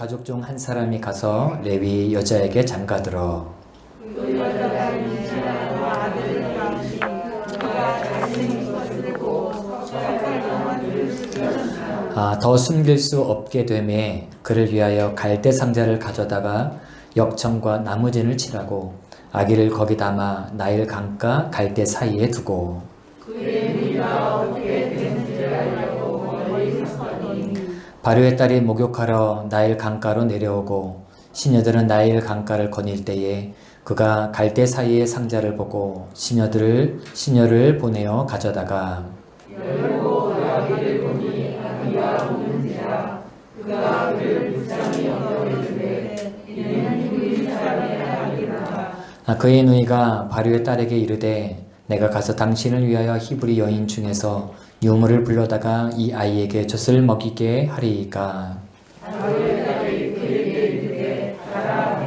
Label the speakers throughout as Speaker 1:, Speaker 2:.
Speaker 1: 가족 중 한 사람이 가서 레위 여자에게 잠가들어
Speaker 2: 그 여자가 임신하고 아들을 낳으니 그가 잘생긴 것을 보고 8달 동안 그를 숨겼으나
Speaker 1: 더 숨길 수 없게 되매 그를 위하여 갈대 상자를 가져다가 역청과 나무진을 칠하고 아기를 거기 담아 나일 강가 갈대 사이에 두고
Speaker 2: 그의 미가 어떻게 되는지를 알려고 멀리 서더니
Speaker 1: 바로의 딸이 목욕하러 나일 강가로 내려오고 시녀들은 나일 강가를 거닐 때에 그가 갈대 사이의 상자를 보고 시녀를 보내어 가져다가
Speaker 2: 열고 아기를 보니 아기가 우는지라 그가 그를 불쌍히 여겨이르되 이는 우리 사람의 아기라.
Speaker 1: 그의 누이가 바로의 딸에게 이르되 내가 가서 당신을 위하여 히브리 여인 중에서 유물을 불러다가 이 아이에게 젖을 먹이게 하리이까.
Speaker 2: 바로의 딸이 그에게 이르되 가라.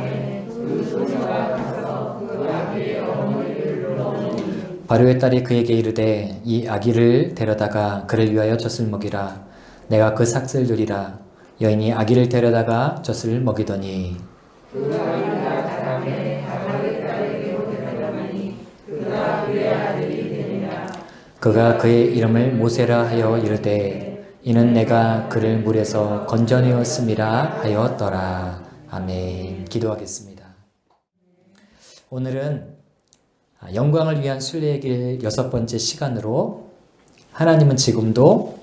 Speaker 2: 그 소녀가 가서 그 아기의 어머니를 불러오니
Speaker 1: 바로의 딸이 그에게 이르되 이 아기를 데려다가 그를 위하여 젖을 먹이라. 내가 그 삭슬 누리라. 여인이 아기를 데려다가 젖을 먹이더니
Speaker 2: 그 아기가 자라매 바로의 딸에게 데려가니 그가 그의 아들이 되니라.
Speaker 1: 그가 그의 이름을 모세라 하여 이르되 이는 내가 그를 물에서 건져내었음이라 하였더라. 아멘. 기도하겠습니다. 오늘은 영광을 위한 순례의 길 6번째 시간으로 하나님은 지금도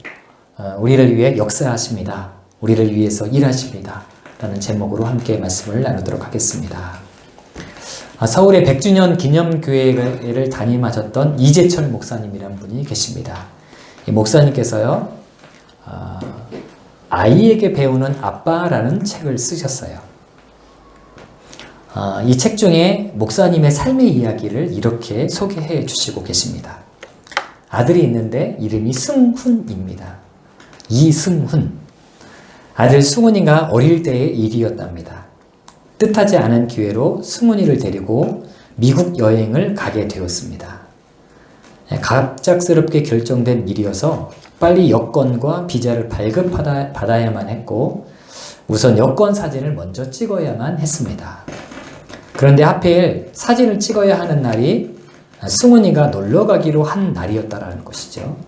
Speaker 1: 우리를 위해 역사하십니다. 우리를 위해서 일하십니다. 라는 제목으로 함께 말씀을 나누도록 하겠습니다. 서울의 100주년 기념교회를 담임하셨던 이재철 목사님이라는 분이 계십니다. 이 목사님께서요, 아이에게 배우는 아빠라는 책을 쓰셨어요. 이 책 중에 목사님의 삶의 이야기를 이렇게 소개해 주시고 계십니다. 아들이 있는데 이름이 승훈입니다. 이승훈. 아들 승훈이가 어릴 때의 일이었답니다. 뜻하지 않은 기회로 승훈이를 데리고 미국 여행을 가게 되었습니다. 갑작스럽게 결정된 일이어서 빨리 여권과 비자를 발급받아야만 했고 우선 여권 사진을 먼저 찍어야만 했습니다. 그런데 하필 사진을 찍어야 하는 날이 승훈이가 놀러 가기로 한 날이었다라는 것이죠.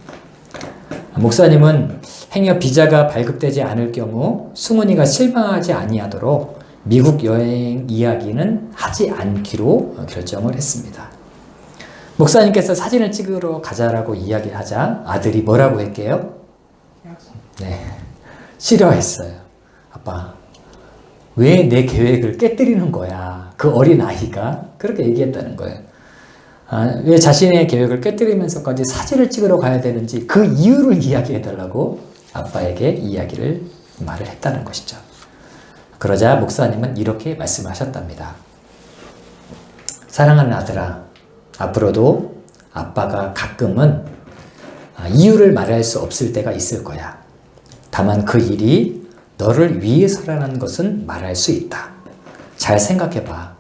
Speaker 1: 목사님은 행여 비자가 발급되지 않을 경우 승훈이가 실망하지 아니하도록 미국 여행 이야기는 하지 않기로 결정을 했습니다. 목사님께서 사진을 찍으러 가자라고 이야기하자 아들이 뭐라고 했게요? 네, 싫어했어요. 아빠, 왜 내 계획을 깨뜨리는 거야? 그 어린 아이가 그렇게 얘기했다는 거예요. 왜 자신의 계획을 깨뜨리면서까지 사진을 찍으러 가야 되는지 그 이유를 이야기해달라고 아빠에게 말을 했다는 것이죠. 그러자 목사님은 이렇게 말씀하셨답니다. 사랑하는 아들아, 앞으로도 아빠가 가끔은 이유를 말할 수 없을 때가 있을 거야. 다만 그 일이 너를 위해서라는 것은 말할 수 있다. 잘 생각해봐.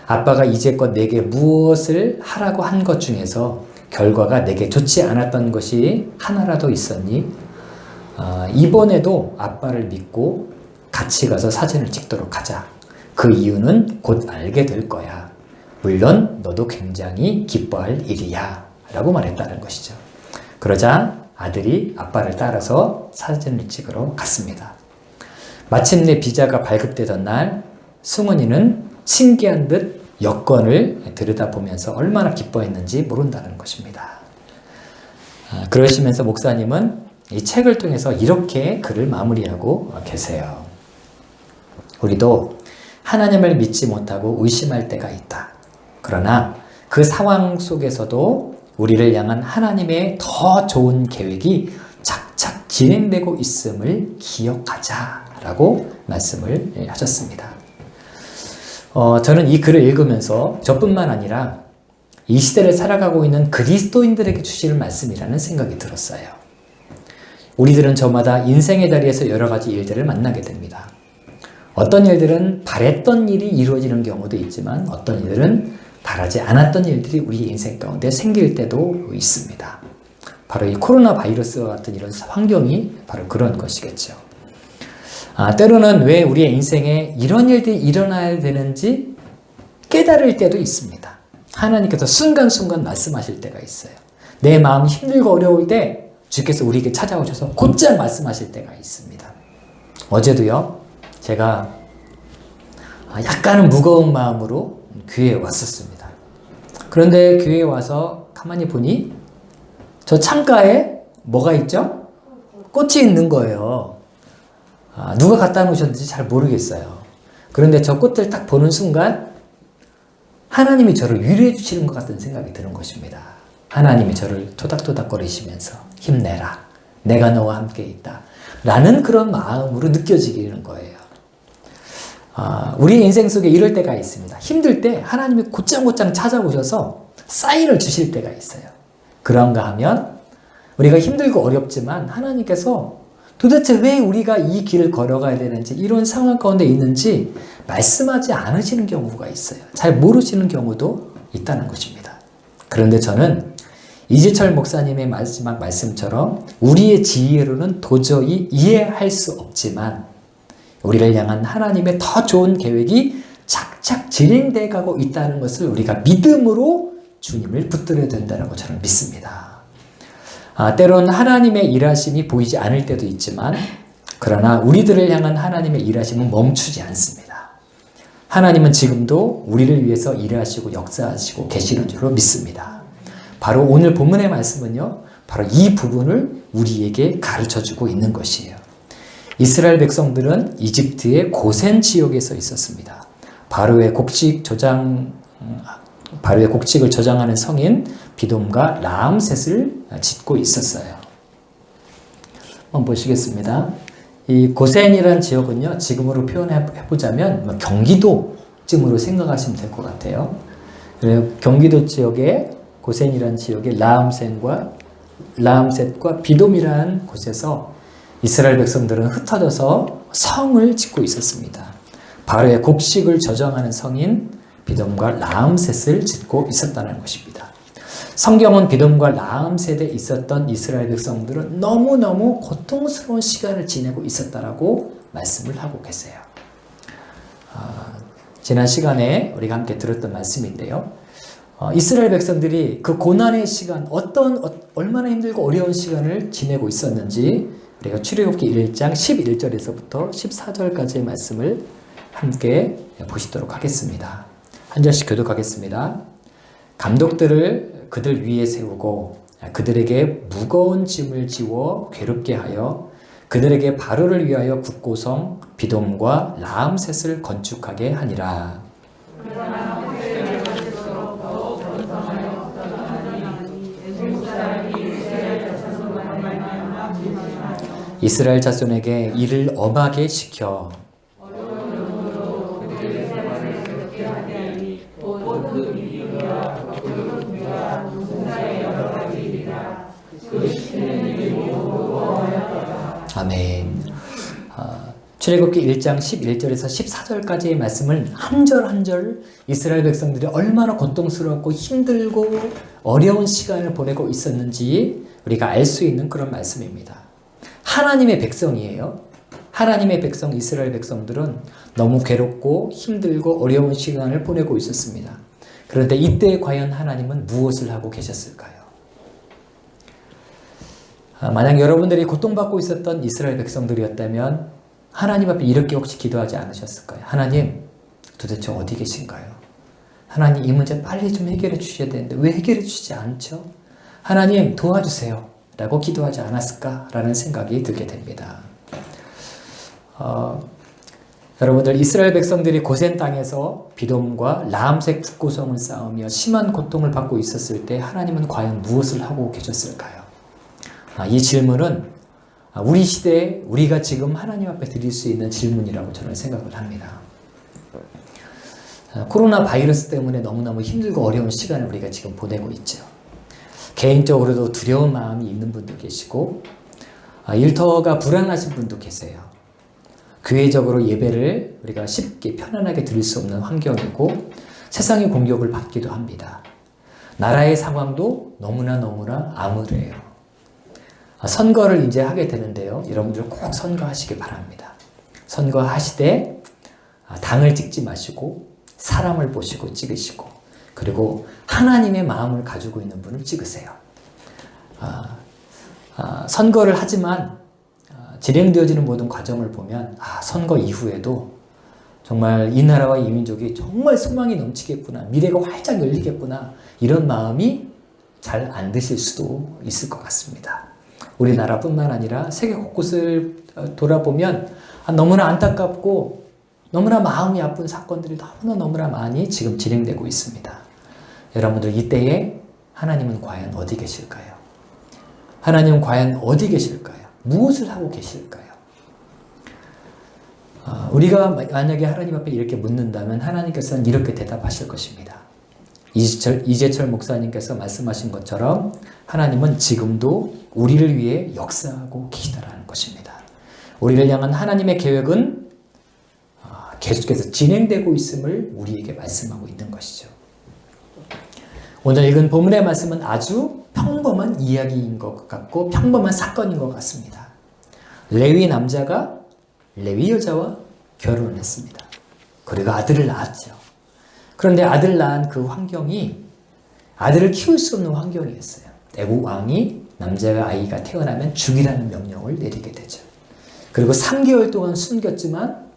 Speaker 1: 아빠가 이제껏 내게 무엇을 하라고 한 것 중에서 결과가 내게 좋지 않았던 것이 하나라도 있었니? 이번에도 아빠를 믿고 같이 가서 사진을 찍도록 하자. 그 이유는 곧 알게 될 거야. 물론 너도 굉장히 기뻐할 일이야. 라고 말했다는 것이죠. 그러자 아들이 아빠를 따라서 사진을 찍으러 갔습니다. 마침내 비자가 발급되던 날 승훈이는 신기한 듯 여권을 들여다보면서 얼마나 기뻐했는지 모른다는 것입니다. 그러시면서 목사님은 이 책을 통해서 이렇게 글을 마무리하고 계세요. 우리도 하나님을 믿지 못하고 의심할 때가 있다. 그러나 그 상황 속에서도 우리를 향한 하나님의 더 좋은 계획이 착착 진행되고 있음을 기억하자라고 말씀을 하셨습니다. 저는 이 글을 읽으면서 저뿐만 아니라 이 시대를 살아가고 있는 그리스도인들에게 주시는 말씀이라는 생각이 들었어요. 우리들은 저마다 인생의 자리에서 여러 가지 일들을 만나게 됩니다. 어떤 일들은 바랬던 일이 이루어지는 경우도 있지만 어떤 일들은 바라지 않았던 일들이 우리 인생 가운데 생길 때도 있습니다. 바로 이 코로나 바이러스와 같은 이런 환경이 바로 그런 것이겠죠. 때로는 왜 우리의 인생에 이런 일들이 일어나야 되는지 깨달을 때도 있습니다. 하나님께서 순간순간 말씀하실 때가 있어요. 내 마음이 힘들고 어려울 때 주께서 우리에게 찾아오셔서 곧장 말씀하실 때가 있습니다. 어제도요, 제가 약간은 무거운 마음으로 교회에 왔었습니다. 그런데 교회에 와서 가만히 보니 저 창가에 뭐가 있죠? 꽃이 있는 거예요. 누가 갖다 놓으셨는지 잘 모르겠어요. 그런데 저 꽃을 딱 보는 순간 하나님이 저를 위로해 주시는 것 같은 생각이 드는 것입니다. 하나님이 저를 토닥토닥거리시면서 힘내라. 내가 너와 함께 있다. 라는 그런 마음으로 느껴지는 거예요. 우리의 인생 속에 이럴 때가 있습니다. 힘들 때 하나님이 곧장곧장 찾아오셔서 사인을 주실 때가 있어요. 그런가 하면 우리가 힘들고 어렵지만 하나님께서 도대체 왜 우리가 이 길을 걸어가야 되는지, 이런 상황 가운데 있는지 말씀하지 않으시는 경우가 있어요. 잘 모르시는 경우도 있다는 것입니다. 그런데 저는 이재철 목사님의 마지막 말씀처럼 우리의 지혜로는 도저히 이해할 수 없지만 우리를 향한 하나님의 더 좋은 계획이 착착 진행되어 가고 있다는 것을 우리가 믿음으로 주님을 붙들어야 된다고 저는 믿습니다. 때론 하나님의 일하심이 보이지 않을 때도 있지만 그러나 우리들을 향한 하나님의 일하심은 멈추지 않습니다. 하나님은 지금도 우리를 위해서 일하시고 역사하시고 계시는 줄로 믿습니다. 바로 오늘 본문의 말씀은요, 바로 이 부분을 우리에게 가르쳐주고 있는 것이에요. 이스라엘 백성들은 이집트의 고센 지역에서 있었습니다. 바로의 곡식을 저장하는 성인 비돔과 라암셋을 짓고 있었어요. 한번 보시겠습니다. 이 고센이라는 지역은요, 지금으로 표현해보자면 경기도쯤으로 생각하시면 될 것 같아요. 경기도 지역에 고센이라는 지역에 라암셋과 비돔이라는 곳에서 이스라엘 백성들은 흩어져서 성을 짓고 있었습니다. 바로의 곡식을 저장하는 성인 비돔과 라암셋을 짓고 있었다는 것입니다. 성경은 비돔과 라암셋에 있었던 이스라엘 백성들은 너무너무 고통스러운 시간을 지내고 있었다라고 말씀을 하고 계세요. 지난 시간에 우리가 함께 들었던 말씀인데요. 이스라엘 백성들이 그 고난의 시간, 얼마나 힘들고 어려운 시간을 지내고 있었는지 우리가 출애굽기 1장 11절에서부터 14절까지의 말씀을 함께 보시도록 하겠습니다. 한 절씩 교독하겠습니다. 감독들을 그들 위에 세우고 그들에게 무거운 짐을 지워 괴롭게 하여 그들에게 바로를 위하여 국고성 비돔과 라암셋을 건축하게 하니라. 이스라엘 자손에게 이를 엄하게 시켜 아멘. 출애굽기 1장 11절에서 14절까지의 말씀을 한 절 한 절 이스라엘 백성들이 얼마나 고통스럽고 힘들고 어려운 시간을 보내고 있었는지 우리가 알 수 있는 그런 말씀입니다. 하나님의 백성이에요. 하나님의 백성 이스라엘 백성들은 너무 괴롭고 힘들고 어려운 시간을 보내고 있었습니다. 그런데 이때 과연 하나님은 무엇을 하고 계셨을까요? 만약 여러분들이 고통받고 있었던 이스라엘 백성들이었다면 하나님 앞에 이렇게 혹시 기도하지 않으셨을까요? 하나님, 도대체 어디 계신가요? 하나님, 이 문제 빨리 좀 해결해 주셔야 되는데 왜 해결해 주시지 않죠? 하나님, 도와주세요 라고 기도하지 않았을까라는 생각이 들게 됩니다. 여러분들, 이스라엘 백성들이 고센 땅에서 비돔과 라암셋 국고성을 쌓으며 심한 고통을 받고 있었을 때 하나님은 과연 무엇을 하고 계셨을까요? 이 질문은 우리 시대에 우리가 지금 하나님 앞에 드릴 수 있는 질문이라고 저는 생각을 합니다. 코로나 바이러스 때문에 너무너무 힘들고 어려운 시간을 우리가 지금 보내고 있죠. 개인적으로도 두려운 마음이 있는 분도 계시고 일터가 불안하신 분도 계세요. 교회적으로 예배를 우리가 쉽게 편안하게 드릴 수 없는 환경이고 세상의 공격을 받기도 합니다. 나라의 상황도 너무나 암울해요. 선거를 이제 하게 되는데요. 여러분들 꼭 선거하시기 바랍니다. 선거하시되 당을 찍지 마시고 사람을 보시고 찍으시고 그리고 하나님의 마음을 가지고 있는 분을 찍으세요. 선거를 하지만 진행되어지는 모든 과정을 보면 선거 이후에도 정말 이 나라와 이 민족이 정말 소망이 넘치겠구나, 미래가 활짝 열리겠구나, 이런 마음이 잘 안 드실 수도 있을 것 같습니다. 우리나라뿐만 아니라 세계 곳곳을 돌아보면 너무나 안타깝고 너무나 마음이 아픈 사건들이 너무나 많이 지금 진행되고 있습니다. 여러분들, 이때에 하나님은 과연 어디 계실까요? 하나님은 과연 어디 계실까요? 무엇을 하고 계실까요? 우리가 만약에 하나님 앞에 이렇게 묻는다면 하나님께서는 이렇게 대답하실 것입니다. 이재철 목사님께서 말씀하신 것처럼 하나님은 지금도 우리를 위해 역사하고 계시다라는 것입니다. 우리를 향한 하나님의 계획은 계속해서 진행되고 있음을 우리에게 말씀하고 있는 것이죠. 오늘 읽은 본문의 말씀은 아주 평범한 이야기인 것 같고 평범한 사건인 것 같습니다. 레위 남자가 레위 여자와 결혼을 했습니다. 그리고 아들을 낳았죠. 그런데 아들 낳은 그 환경이 아들을 키울 수 없는 환경이었어요. 애국 왕이 남자가 아이가 태어나면 죽이라는 명령을 내리게 되죠. 그리고 3개월 동안 숨겼지만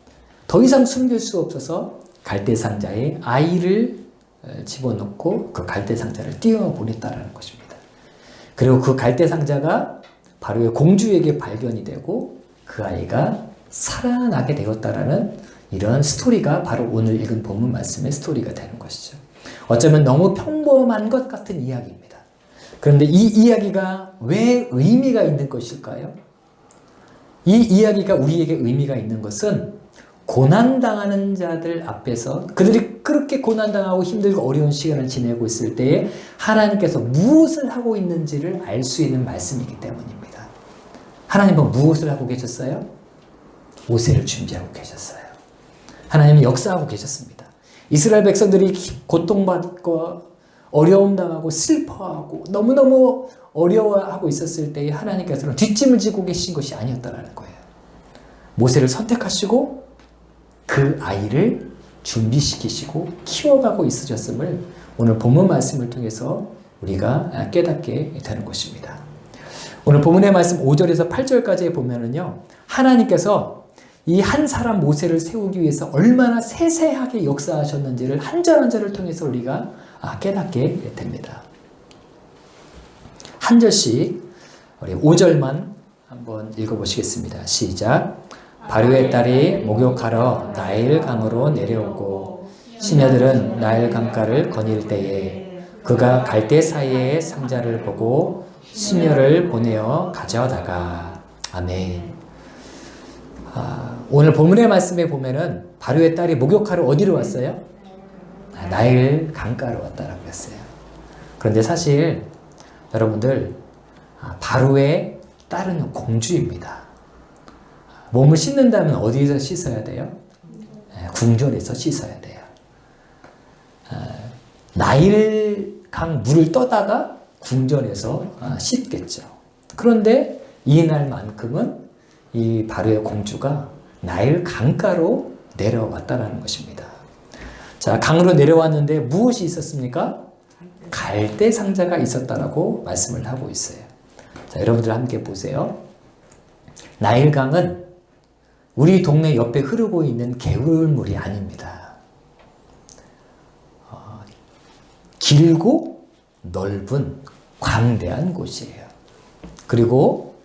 Speaker 1: 더 이상 숨길 수 없어서 갈대상자에 아이를 집어넣고 그 갈대상자를 띄워보냈다는 것입니다. 그리고 그 갈대상자가 바로의 공주에게 발견이 되고 그 아이가 살아나게 되었다라는 이런 스토리가 바로 오늘 읽은 본문 말씀의 스토리가 되는 것이죠. 어쩌면 너무 평범한 것 같은 이야기입니다. 그런데 이 이야기가 왜 의미가 있는 것일까요? 이 이야기가 우리에게 의미가 있는 것은 고난당하는 자들 앞에서 그들이 그렇게 고난당하고 힘들고 어려운 시간을 지내고 있을 때에 하나님께서 무엇을 하고 있는지를 알 수 있는 말씀이기 때문입니다. 하나님은 무엇을 하고 계셨어요? 모세를 준비하고 계셨어요. 하나님은 역사하고 계셨습니다. 이스라엘 백성들이 고통받고 어려움 당하고 슬퍼하고 너무너무 어려워하고 있었을 때에 하나님께서는 뒷짐을 지고 계신 것이 아니었다는 거예요. 모세를 선택하시고 그 아이를 준비시키시고 키워가고 있으셨음을 오늘 본문 말씀을 통해서 우리가 깨닫게 되는 것입니다. 오늘 본문의 말씀 5절에서 8절까지 보면은요, 하나님께서 이 한 사람 모세를 세우기 위해서 얼마나 세세하게 역사하셨는지를 한 절 한 절을 통해서 우리가 깨닫게 됩니다. 한 절씩 우리 5절만 한번 읽어보시겠습니다. 시작. 바로의 딸이 목욕하러 나일 강으로 내려오고 시녀들은 나일 강가를 거닐 때에 그가 갈대 사이의 상자를 보고 시녀를 보내어 가져다가. 아멘. 오늘 본문의 말씀에 보면은 바로의 딸이 목욕하러 어디로 왔어요? 나일 강가로 왔다라고 했어요. 그런데 사실 여러분들, 바로의 딸은 공주입니다. 몸을 씻는다면 어디서 씻어야 돼요? 궁전에서 씻어야 돼요. 나일강 물을 떠다가 궁전에서 씻겠죠. 그런데 이날만큼은 이 바로의 공주가 나일 강가로 내려왔다라는 것입니다. 자, 강으로 내려왔는데 무엇이 있었습니까? 갈대 상자가 있었다라고 말씀을 하고 있어요. 자, 여러분들 함께 보세요. 나일강은 우리 동네 옆에 흐르고 있는 개울물이 아닙니다. 길고 넓은 광대한 곳이에요. 그리고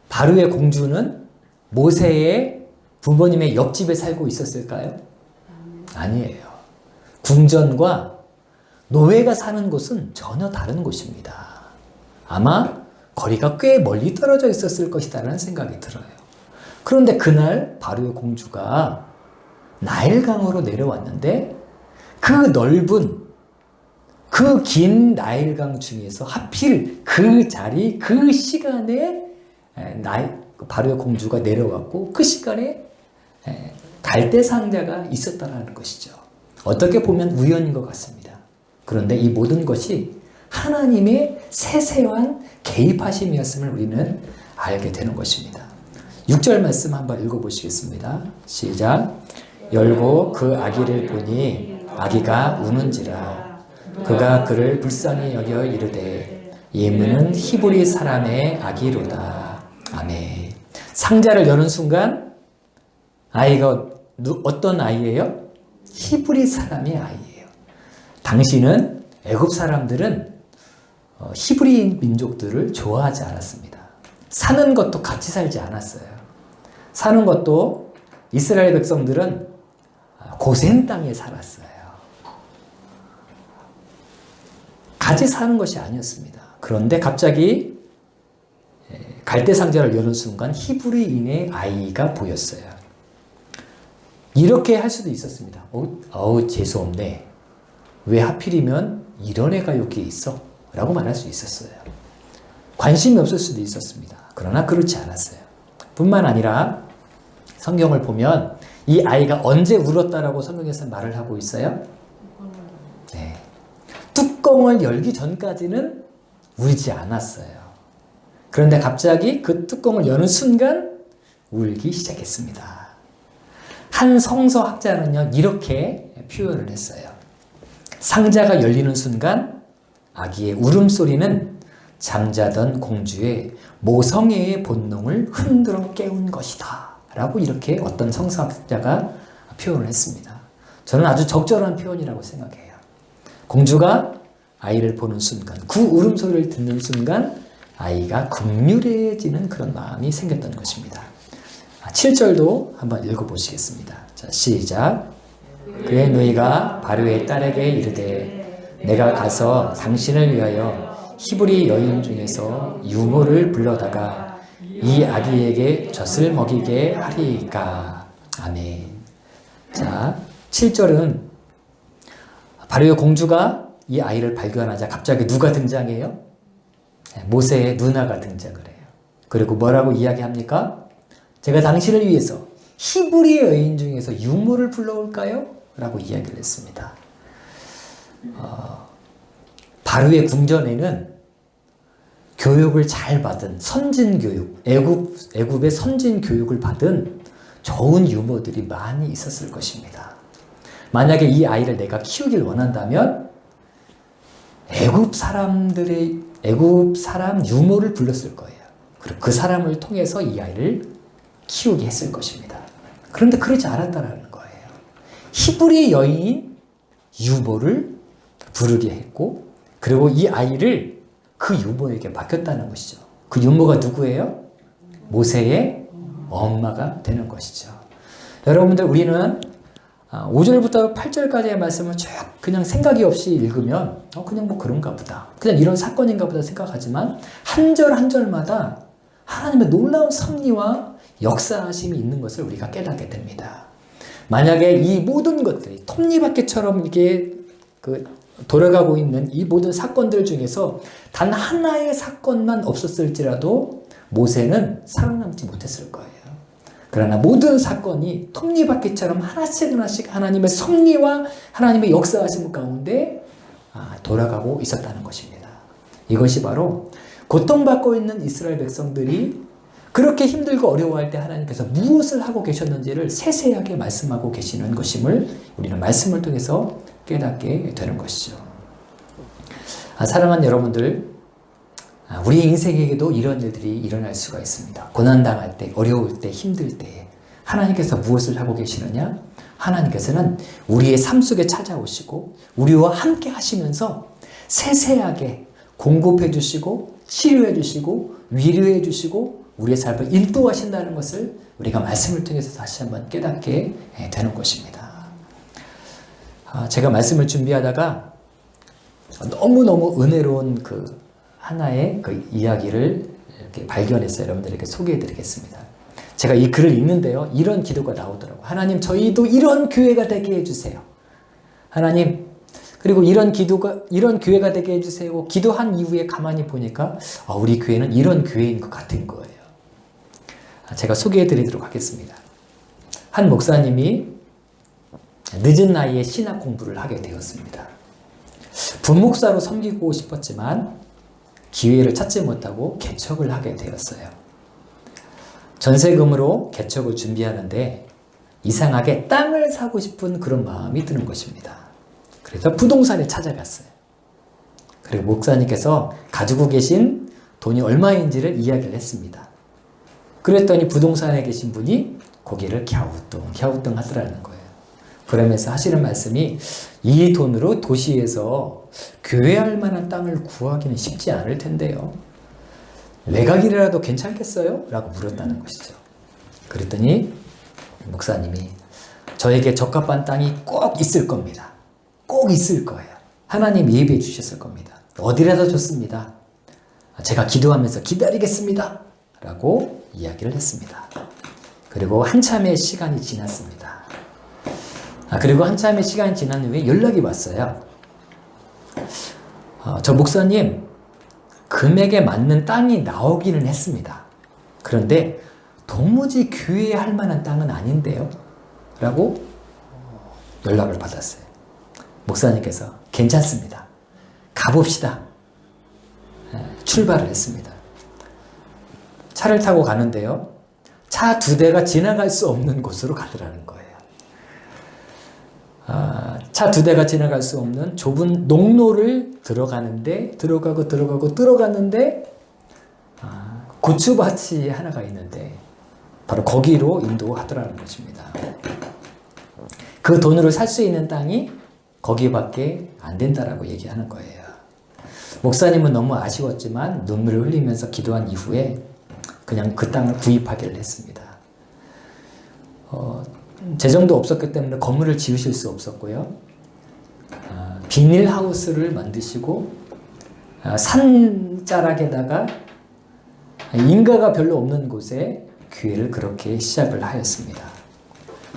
Speaker 1: 바로의 공주는 모세의 부모님의 옆집에 살고 있었을까요? 아니에요. 궁전과 노예가 사는 곳은 전혀 다른 곳입니다. 아마 거리가 꽤 멀리 떨어져 있었을 것이다라는 생각이 들어요. 그런데 그날 바로의 공주가 나일강으로 내려왔는데 그 넓은 그 긴 나일강 중에서 하필 그 자리 그 시간에 바로의 공주가 내려왔고 그 시간에 갈대 상자가 있었다는 것이죠. 어떻게 보면 우연인 것 같습니다. 그런데 이 모든 것이 하나님의 세세한 개입하심이었음을 우리는 알게 되는 것입니다. 6절 말씀 한번 읽어보시겠습니다. 시작. 열고 그 아기를 보니 아기가 우는지라. 그가 그를 불쌍히 여겨 이르되 이는 히브리 사람의 아기로다. 아멘. 상자를 여는 순간 아이가 어떤 아이예요? 히브리 사람의 아이예요. 당시는 애굽 사람들은 히브리 민족들을 좋아하지 않았습니다. 사는 것도 같이 살지 않았어요. 사는 것도 이스라엘 백성들은 고센 땅에 살았어요. 같이 사는 것이 아니었습니다. 그런데 갑자기 갈대 상자를 여는 순간 히브리인의 아이가 보였어요. 이렇게 할 수도 있었습니다. 재수없네. 왜 하필이면 이런 애가 여기에 있어? 라고 말할 수 있었어요. 관심이 없을 수도 있었습니다. 그러나 그렇지 않았어요. 뿐만 아니라 성경을 보면 이 아이가 언제 울었다라고 성경에서 말을 하고 있어요? 네. 뚜껑을 열기 전까지는 울지 않았어요. 그런데 갑자기 그 뚜껑을 여는 순간 울기 시작했습니다. 한 성서학자는요, 이렇게 표현을 했어요. 상자가 열리는 순간 아기의 울음소리는 잠자던 공주의 모성애의 본능을 흔들어 깨운 것이다. 라고 이렇게 어떤 성서학자가 표현을 했습니다. 저는 아주 적절한 표현이라고 생각해요. 공주가 아이를 보는 순간, 그 울음소리를 듣는 순간 아이가 긍휼해지는 그런 마음이 생겼던 것입니다. 7절도 한번 읽어보시겠습니다. 자, 시작. 그의 누이가 바로의 딸에게 이르되 내가 가서 당신을 위하여 히브리 여인 중에서 유모를 불러다가 이 아기에게 젖을 먹이게 하리이까. 아멘. 자, 7절은 바로의 공주가 이 아이를 발견하자 갑자기 누가 등장해요? 모세의 누나가 등장을 해요. 그리고 뭐라고 이야기합니까? 제가 당신을 위해서 히브리 여인 중에서 유모를 불러올까요? 라고 이야기를 했습니다. 바로의 궁전에는 교육을 잘 받은 선진교육, 애굽의 선진교육을 받은 좋은 유모들이 많이 있었을 것입니다. 만약에 이 아이를 내가 키우길 원한다면 애굽 사람 유모를 불렀을 거예요. 그리고 그 사람을 통해서 이 아이를 키우게 했을 것입니다. 그런데 그러지 않았다는 거예요. 히브리 여인이 유모를 부르게 했고, 그리고 이 아이를 그 유모에게 맡겼다는 것이죠. 그 유모가 누구예요? 모세의 엄마가 되는 것이죠. 여러분들, 우리는 5절부터 8절까지의 말씀을 쭉 그냥 생각이 없이 읽으면 그냥 뭐 그런가 보다, 그냥 이런 사건인가 보다 생각하지만 한 절 한 절마다 하나님의 놀라운 섭리와 역사하심이 있는 것을 우리가 깨닫게 됩니다. 만약에 이 모든 것들이 톱니바퀴처럼 이게 돌아가고 있는 이 모든 사건들 중에서 단 하나의 사건만 없었을지라도 모세는 살아남지 못했을 거예요. 그러나 모든 사건이 톱니바퀴처럼 하나씩 하나님의 섭리와 하나님의 역사하심 가운데 돌아가고 있었다는 것입니다. 이것이 바로 고통받고 있는 이스라엘 백성들이 그렇게 힘들고 어려워할 때 하나님께서 무엇을 하고 계셨는지를 세세하게 말씀하고 계시는 것임을 우리는 말씀을 통해서 깨닫게 되는 것이죠. 사랑하는 여러분들, 우리 인생에게도 이런 일들이 일어날 수가 있습니다. 고난당할 때, 어려울 때, 힘들 때 하나님께서 무엇을 하고 계시느냐? 하나님께서는 우리의 삶 속에 찾아오시고 우리와 함께 하시면서 세세하게 공급해 주시고 치료해 주시고 위로해 주시고 우리의 삶을 인도하신다는 것을 우리가 말씀을 통해서 다시 한번 깨닫게 되는 것입니다. 제가 말씀을 준비하다가 너무너무 은혜로운 하나의 이야기를 이렇게 발견해서 여러분들에게 소개해 드리겠습니다. 제가 이 글을 읽는데요, 이런 기도가 나오더라고요. 하나님, 저희도 이런 교회가 되게 해주세요. 하나님, 그리고 이런 교회가 되게 해주세요. 기도한 이후에 가만히 보니까 우리 교회는 이런 교회인 것 같은 거예요. 제가 소개해 드리도록 하겠습니다. 한 목사님이 늦은 나이에 신학 공부를 하게 되었습니다. 분목사로 섬기고 싶었지만 기회를 찾지 못하고 개척을 하게 되었어요. 전세금으로 개척을 준비하는데 이상하게 땅을 사고 싶은 그런 마음이 드는 것입니다. 그래서 부동산에 찾아갔어요. 그리고 목사님께서 가지고 계신 돈이 얼마인지를 이야기를 했습니다. 그랬더니 부동산에 계신 분이 고개를 갸우뚱 하더라는 거예요. 그러면서 하시는 말씀이 이 돈으로 도시에서 교회할 만한 땅을 구하기는 쉽지 않을 텐데요. 외곽이라도 괜찮겠어요? 라고 물었다는 것이죠. 그랬더니 목사님이 저에게 적합한 땅이 꼭 있을 겁니다. 꼭 있을 거예요. 하나님 예비해 주셨을 겁니다. 어디라도 좋습니다. 제가 기도하면서 기다리겠습니다. 라고 이야기를 했습니다. 그리고 한참의 시간이 지났습니다. 그리고 한참의 시간이 지난 후에 연락이 왔어요. 저 목사님, 금액에 맞는 땅이 나오기는 했습니다. 그런데 도무지 교회에 할 만한 땅은 아닌데요? 라고 연락을 받았어요. 목사님께서 괜찮습니다. 가봅시다. 출발을 했습니다. 차를 타고 가는데요. 차 2대가 지나갈 수 없는 곳으로 가더라는 거예요. 차 2대가 지나갈 수 없는 좁은 농로를 들어가는데 들어갔는데 고추밭이 하나가 있는데 바로 거기로 인도하더라는 것입니다. 그 돈으로 살 수 있는 땅이 거기밖에 안 된다라고 얘기하는 거예요. 목사님은 너무 아쉬웠지만 눈물을 흘리면서 기도한 이후에 그냥 그 땅을 구입하기를 했습니다. 재정도 없었기 때문에 건물을 지으실 수 없었고요. 비닐하우스를 만드시고 산자락에다가 인가가 별로 없는 곳에 교회를 그렇게 시작을 하였습니다.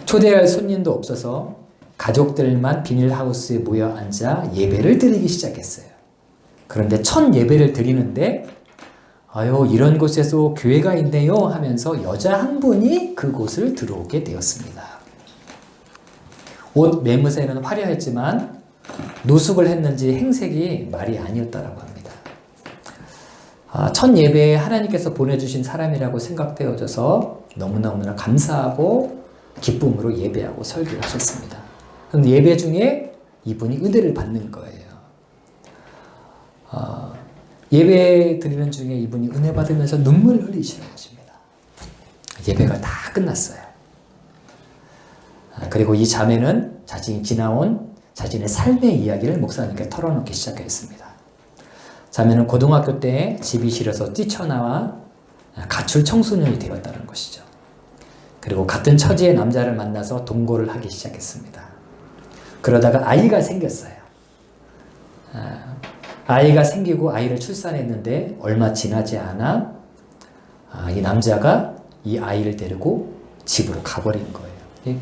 Speaker 1: 초대할 손님도 없어서 가족들만 비닐하우스에 모여 앉아 예배를 드리기 시작했어요. 그런데 첫 예배를 드리는데 이런 곳에서 교회가 있네요 하면서 여자 한 분이 그곳을 들어오게 되었습니다. 옷 매무새는 화려했지만 노숙을 했는지 행색이 말이 아니었다라고 합니다. 첫 예배에 하나님께서 보내주신 사람이라고 생각되어져서 너무너무나 감사하고 기쁨으로 예배하고 설교를 하셨습니다. 그런데 예배 중에 이분이 은혜를 받는 거예요. 예배 드리는 중에 이분이 은혜 받으면서 눈물을 흘리시는 것입니다. 예배가 다 끝났어요. 그리고 이 자매는 자신이 지나온 자신의 삶의 이야기를 목사님께 털어놓기 시작했습니다. 자매는 고등학교 때 집이 싫어서 뛰쳐나와 가출 청소년이 되었다는 것이죠. 그리고 같은 처지의 남자를 만나서 동거를 하기 시작했습니다. 그러다가 아이가 생겼어요. 아이가 생기고 아이를 출산했는데 얼마 지나지 않아 이 남자가 이 아이를 데리고 집으로 가버린 거예요.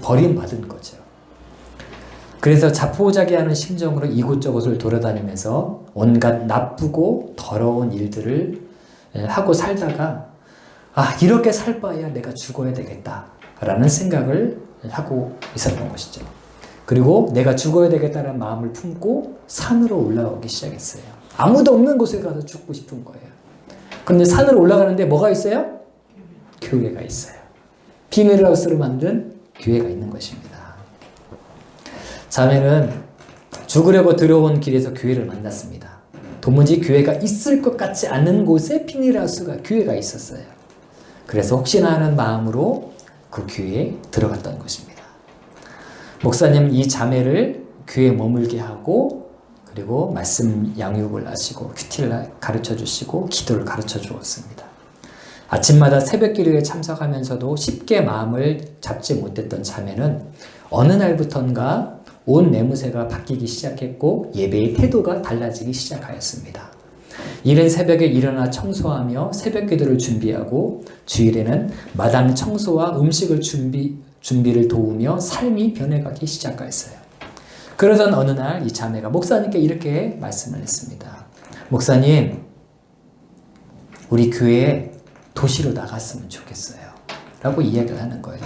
Speaker 1: 버림받은 거죠. 그래서 자포자기하는 심정으로 이곳저곳을 돌아다니면서 온갖 나쁘고 더러운 일들을 하고 살다가 이렇게 살 바에야 내가 죽어야 되겠다라는 생각을 하고 있었던 것이죠. 그리고 내가 죽어야 되겠다는 마음을 품고 산으로 올라오기 시작했어요. 아무도 없는 곳에 가서 죽고 싶은 거예요. 그런데 산으로 올라가는데 뭐가 있어요? 교회가 있어요. 비닐하우스로 만든 교회가 있는 것입니다. 자매는 죽으려고 들어온 길에서 교회를 만났습니다. 도무지 교회가 있을 것 같지 않은 곳에 비닐하우스가 교회가 있었어요. 그래서 혹시나 하는 마음으로 그 교회에 들어갔던 것입니다. 목사님 이 자매를 교회에 머물게 하고 그리고 말씀 양육을 하시고 큐티를 가르쳐 주시고 기도를 가르쳐 주었습니다. 아침마다 새벽 기도에 참석하면서도 쉽게 마음을 잡지 못했던 자매는 어느 날부턴가 온 매무새가 바뀌기 시작했고 예배의 태도가 달라지기 시작하였습니다. 이른 새벽에 일어나 청소하며 새벽 기도를 준비하고 주일에는 마당 청소와 음식을 준비를 도우며 삶이 변해가기 시작하였어요. 그러던 어느 날 이 자매가 목사님께 이렇게 말씀을 했습니다. 목사님, 우리 교회에 도시로 나갔으면 좋겠어요. 라고 이야기를 하는 거예요.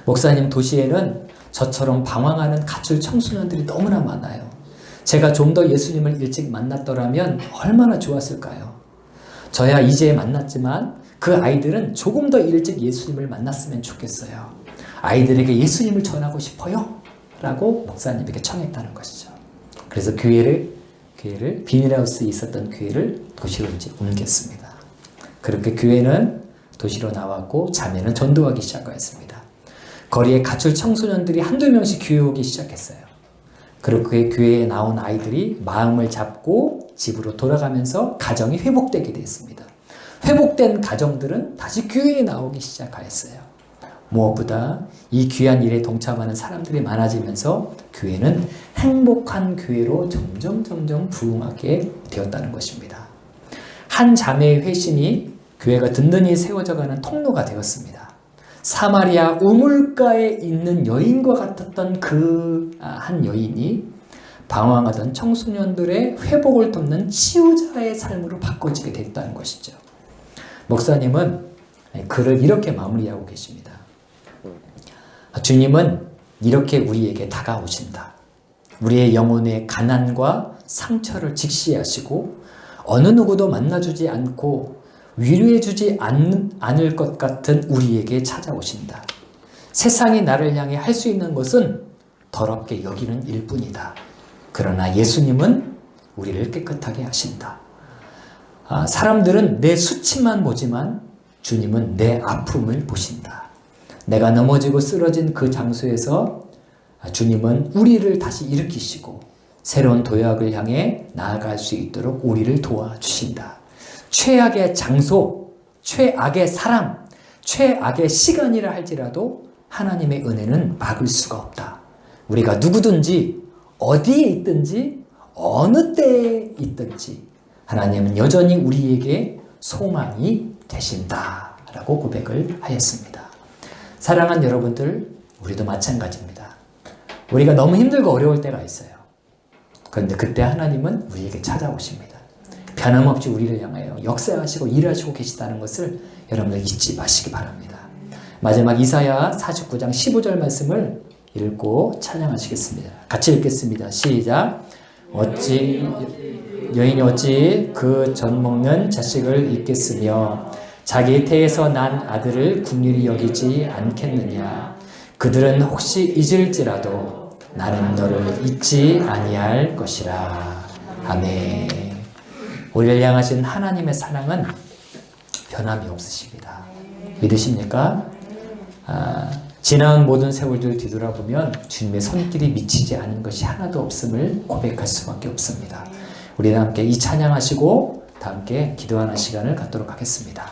Speaker 1: 목사님, 도시에는 저처럼 방황하는 가출 청소년들이 너무나 많아요. 제가 좀 더 예수님을 일찍 만났더라면 얼마나 좋았을까요? 저야 이제 만났지만 그 아이들은 조금 더 일찍 예수님을 만났으면 좋겠어요. 아이들에게 예수님을 전하고 싶어요 라고 목사님에게 청했다는 것이죠. 그래서 교회를 비닐하우스에 있었던 교회를 도시로 이제 옮겼습니다. 그렇게 교회는 도시로 나왔고 자매는 전도하기 시작하였습니다. 거리에 갇힐 청소년들이 한두 명씩 교회 오기 시작했어요. 그렇게 교회에 나온 아이들이 마음을 잡고 집으로 돌아가면서 가정이 회복되게 됐습니다. 회복된 가정들은 다시 교회에 나오기 시작하였어요. 무엇보다 이 귀한 일에 동참하는 사람들이 많아지면서 교회는 행복한 교회로 점점 부흥하게 되었다는 것입니다. 한 자매의 회심이 교회가 든든히 세워져가는 통로가 되었습니다. 사마리아 우물가에 있는 여인과 같았던 그 한 여인이 방황하던 청소년들의 회복을 돕는 치유자의 삶으로 바꿔지게 됐다는 것이죠. 목사님은 글을 이렇게 마무리하고 계십니다. 주님은 이렇게 우리에게 다가오신다. 우리의 영혼의 가난과 상처를 직시하시고 어느 누구도 만나주지 않고 위로해주지 않을 것 같은 우리에게 찾아오신다. 세상이 나를 향해 할 수 있는 것은 더럽게 여기는 일뿐이다. 그러나 예수님은 우리를 깨끗하게 하신다. 사람들은 내 수치만 보지만 주님은 내 아픔을 보신다. 내가 넘어지고 쓰러진 그 장소에서 주님은 우리를 다시 일으키시고 새로운 도약을 향해 나아갈 수 있도록 우리를 도와주신다. 최악의 장소, 최악의 사람, 최악의 시간이라 할지라도 하나님의 은혜는 막을 수가 없다. 우리가 누구든지 어디에 있든지 어느 때에 있든지 하나님은 여전히 우리에게 소망이 되신다 라고 고백을 하였습니다. 사랑하는 여러분들, 우리도 마찬가지입니다. 우리가 너무 힘들고 어려울 때가 있어요. 그런데 그때 하나님은 우리에게 찾아오십니다. 변함없이 우리를 향하여 역사하시고 일하시고 계시다는 것을 여러분들 잊지 마시기 바랍니다. 마지막 이사야 49장 15절 말씀을 읽고 찬양하시겠습니다. 같이 읽겠습니다. 시작. 여인이 어찌 그 젖 먹는 자식을 잊겠으며 자기 태에서 난 아들을 긍휼히 여기지 않겠느냐. 그들은 혹시 잊을지라도 나는 너를 잊지 아니할 것이라. 아멘. 우리를 향하신 하나님의 사랑은 변함이 없으십니다. 믿으십니까? 지나온 모든 세월들 뒤돌아보면 주님의 손길이 미치지 않은 것이 하나도 없음을 고백할 수밖에 없습니다. 우리는 함께 이 찬양하시고 다 함께 기도하는 시간을 갖도록 하겠습니다.